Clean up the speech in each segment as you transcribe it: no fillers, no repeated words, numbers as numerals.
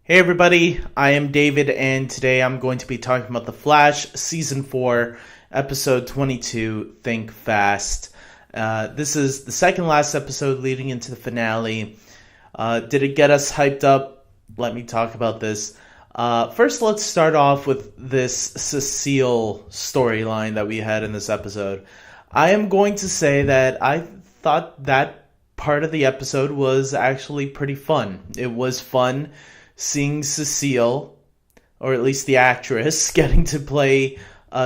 Hey everybody, I am David, and today I'm going to be talking about The Flash, Season 4, Episode 22, Think Fast. This is the second last episode leading into the finale. Did it get us hyped up? Let me talk about this. First, let's start off with this Cecile storyline that we had in this episode. I am going to say that I thought that part of the episode was actually pretty fun. It was fun seeing Cecile, or at least the actress, getting to play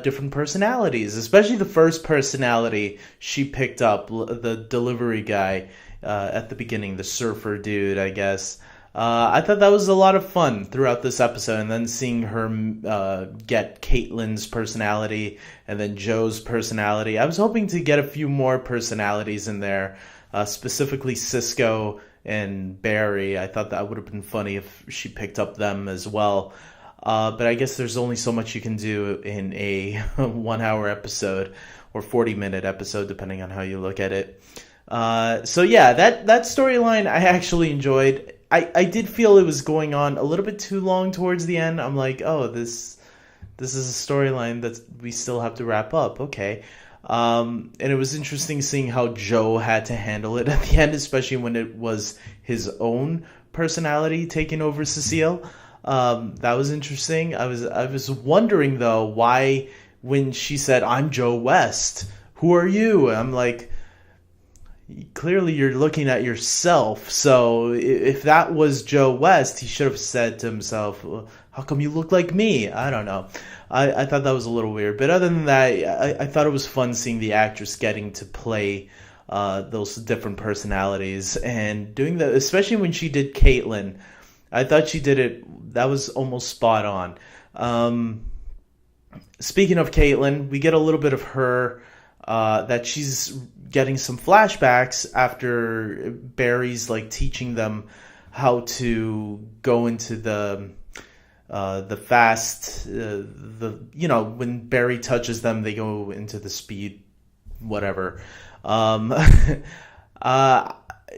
different personalities, especially the first personality she picked up, the delivery guy at the beginning, the surfer dude, I guess. I thought that was a lot of fun throughout this episode, and then seeing her get Caitlin's personality and then Joe's personality. I was hoping to get a few more personalities in there, specifically Cisco and Barry. I thought that would have been funny if she picked up them as well. But I guess there's only so much you can do in a 1 hour episode or 40-minute episode, depending on how you look at it. So yeah, that storyline I actually enjoyed. I did feel it was going on a little bit too long towards the end. I'm like, oh, this is a storyline that we still have to wrap up. Okay. And it was interesting seeing how Joe had to handle it at the end, especially when it was his own personality taking over Cecile. That was interesting. I was wondering though why when she said, "I'm Joe West, who are you?" I'm like, clearly you're looking at yourself. So if that was Joe West, he should have said to himself, "Well, how come you look like me?" I don't know. I thought that was a little weird. But other than that, I thought it was fun seeing the actress getting to play those different personalities and doing that, especially when she did Caitlin. I thought she did it. That was almost spot on. Speaking of Caitlin, we get a little bit of her, that she's getting some flashbacks after Barry's like teaching them how to go into the fast, when Barry touches them, they go into the speed, whatever. Um,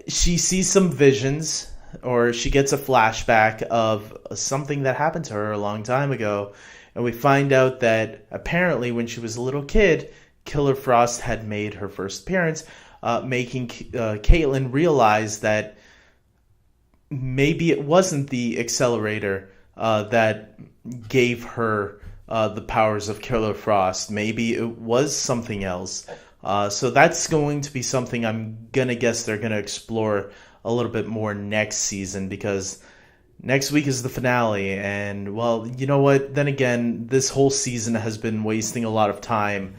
she sees some visions, or she gets a flashback of something that happened to her a long time ago, and we find out that apparently when she was a little kid, Killer Frost had made her first appearance, making Caitlin realize that maybe it wasn't the accelerator that gave her the powers of Killer Frost. Maybe it was something else. So that's going to be something I'm going to guess they're going to explore a little bit more next season, because next week is the finale. And, well, you know what? Then again, this whole season has been wasting a lot of time.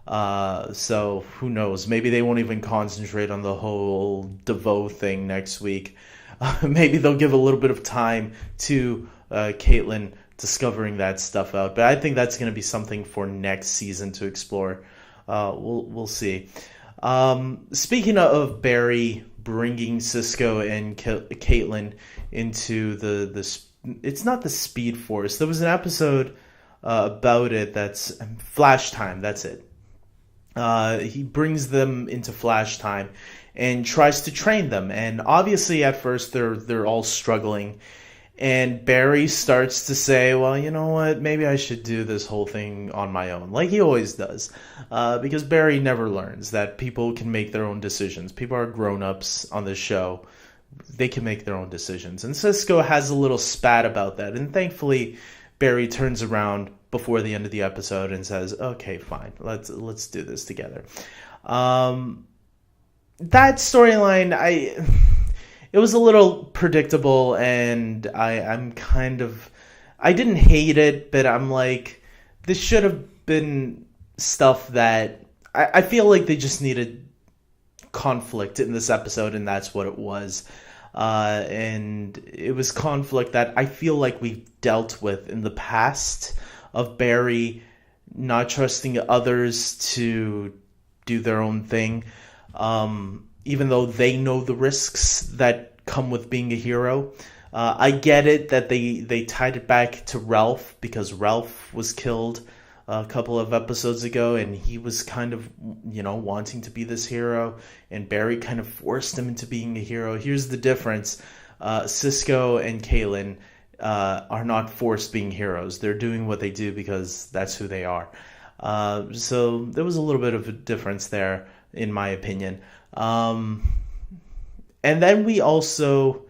So who knows? Maybe they won't even concentrate on the whole DeVoe thing next week. Maybe they'll give a little bit of time to Caitlin discovering that stuff out. But I think that's going to be something for next season to explore. We'll see. Speaking of Barry bringing Cisco and Caitlin into the it's not the Speed Force. There was an episode about it. That's Flash Time. That's it. He brings them into Flash Time and tries to train them. And obviously, at first, they're all struggling. And Barry starts to say, well, you know what? Maybe I should do this whole thing on my own, like he always does. Because Barry never learns that people can make their own decisions. People are grown-ups on this show. They can make their own decisions. And Cisco has a little spat about that. And thankfully, Barry turns around before the end of the episode and says, okay, fine, let's do this together. That storyline, it was a little predictable, and I didn't hate it, but I'm like, this should have been stuff that, I feel like they just needed conflict in this episode, and that's what it was. And it was conflict that I feel like we've dealt with in the past, of Barry not trusting others to do their own thing, even though they know the risks that come with being a hero. I get it that they tied it back to Ralph, because Ralph was killed a couple of episodes ago, and he was kind of, wanting to be this hero, and Barry kind of forced him into being a hero. Here's the difference. Cisco and Caitlin, are not forced being heroes. They're doing what they do because that's who they are. So there was a little bit of a difference there, in my opinion. And then we also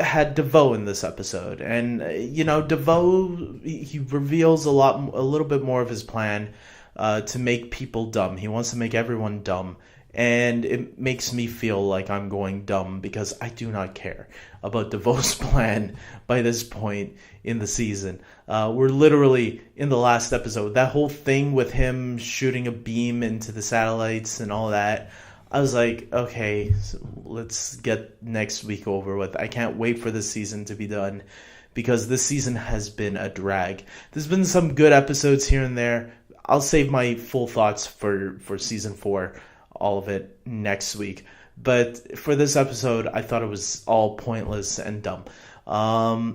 had DeVoe in this episode, and DeVoe, he reveals a little bit more of his plan to make people dumb. He wants to make everyone dumb, and it makes me feel like I'm going dumb because I do not care about DeVoe's plan by this point in the season. We're literally in the last episode. That whole thing with him shooting a beam into the satellites and all that, I was like, okay, so let's get next week over with. I can't wait for this season to be done because this season has been a drag. There's been some good episodes here and there. I'll save my full thoughts for season 4, all of it, next week. But for this episode, I thought it was all pointless and dumb.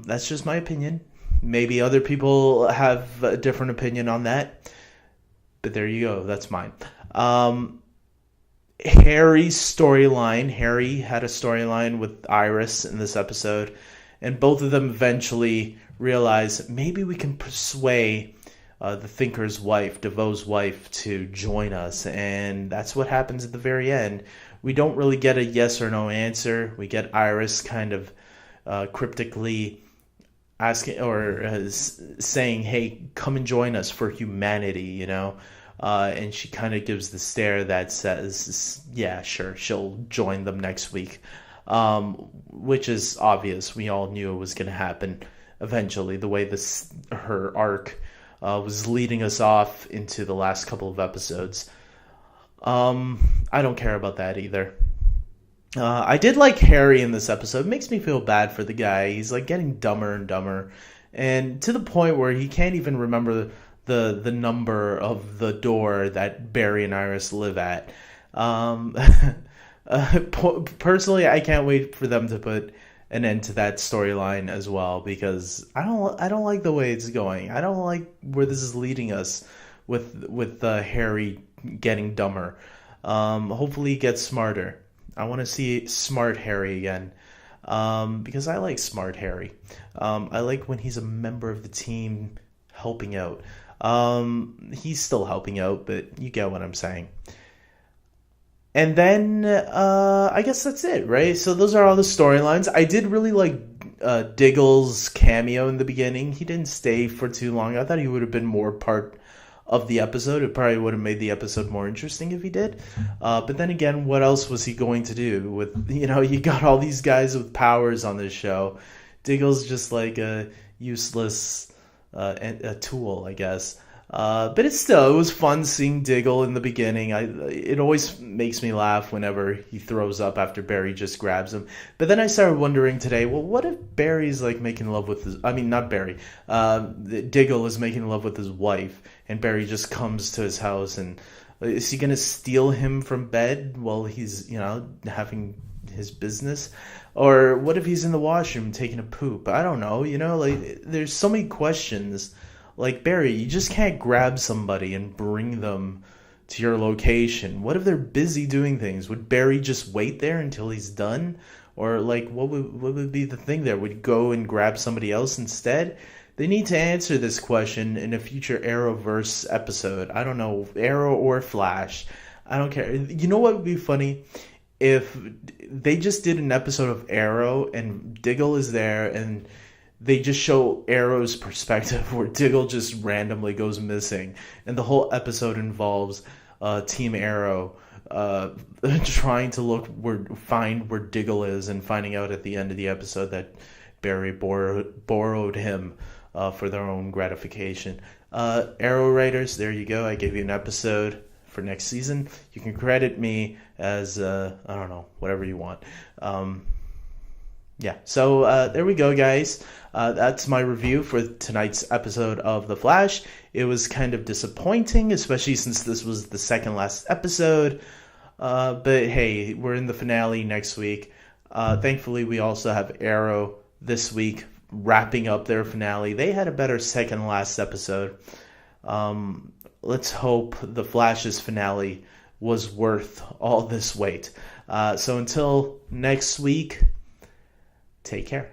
That's just my opinion. Maybe other people have a different opinion on that. But there you go. That's mine. Harry's storyline. Harry had a storyline with Iris in this episode, and both of them eventually realize maybe we can persuade the Thinker's wife, DeVoe's wife, to join us, and that's what happens at the very end. We don't really get a yes or no answer. We get Iris kind of cryptically asking or saying, "Hey, come and join us for humanity," and she kind of gives the stare that says, yeah, sure, she'll join them next week, which is obvious. We all knew it was going to happen eventually, the way her arc was leading us off into the last couple of episodes. I don't care about that either. I did like Harry in this episode. It makes me feel bad for the guy. He's like getting dumber and dumber, and to the point where he can't even remember the number of the door that Barry and Iris live at. Personally, I can't wait for them to put an end to that storyline as well, because I don't like the way it's going. I don't like where this is leading us with Harry getting dumber. Hopefully he gets smarter. I want to see smart Harry again, because I like smart Harry. I like when he's a member of the team helping out. He's still helping out, but you get what I'm saying. And then I guess that's it, right? So those are all the storylines. I did really like Diggle's cameo in the beginning. He didn't stay for too long. I thought he would have been more part of the episode. It probably would have made the episode more interesting if he did. But then again, what else was he going to do? With you got all these guys with powers on this show. Diggle's just like a useless a tool, I guess. But it was fun seeing Diggle in the beginning. It always makes me laugh whenever he throws up after Barry just grabs him. But then I started wondering today, well, what if Barry's like making love with not Barry. Diggle is making love with his wife, and Barry just comes to his house, and is he gonna steal him from bed while he's having his business? Or what if he's in the washroom taking a poop? I don't know, there's so many questions. Like, Barry, you just can't grab somebody and bring them to your location. What if they're busy doing things? Would Barry just wait there until he's done? Or, like, what would be the thing there? Would he go and grab somebody else instead? They need to answer this question in a future Arrowverse episode. I don't know, Arrow or Flash. I don't care. You know what would be funny? If they just did an episode of Arrow and Diggle is there and they just show Arrow's perspective where Diggle just randomly goes missing, and the whole episode involves Team Arrow trying to find where Diggle is, and finding out at the end of the episode that Barry borrowed him for their own gratification. Arrow writers, there you go. I gave you an episode for next season. You can credit me as I don't know, whatever you want. Yeah, so there we go, guys. That's my review for tonight's episode of The Flash. It was kind of disappointing, especially since this was the second last episode. But hey, we're in the finale next week. Thankfully, we also have Arrow this week wrapping up their finale. They had a better second last episode. Let's hope The Flash's finale was worth all this wait. So until next week, take care.